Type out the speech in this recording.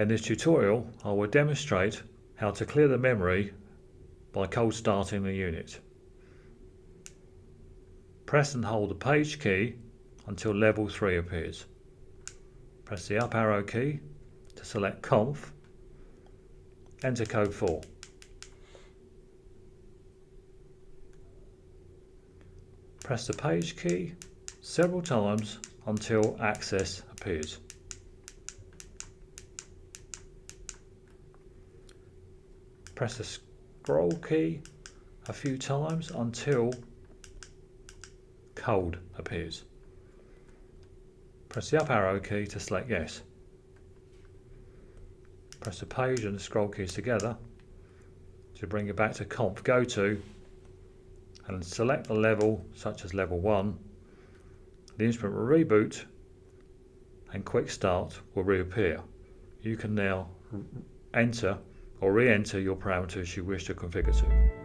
In this tutorial, I will demonstrate how to clear the memory by cold starting the unit. Press and hold the page key until level 3 appears. Press the up arrow key to select conf, enter code 4. Press the page key several times until access appears. Press the scroll key a few times until cold appears. Press the up arrow key to select yes. Press the page and the scroll keys together to bring it back to conf go to and select a level such as level 1. The instrument will reboot and quick start will reappear. You can now enter or re-enter your parameters you wish to configure to.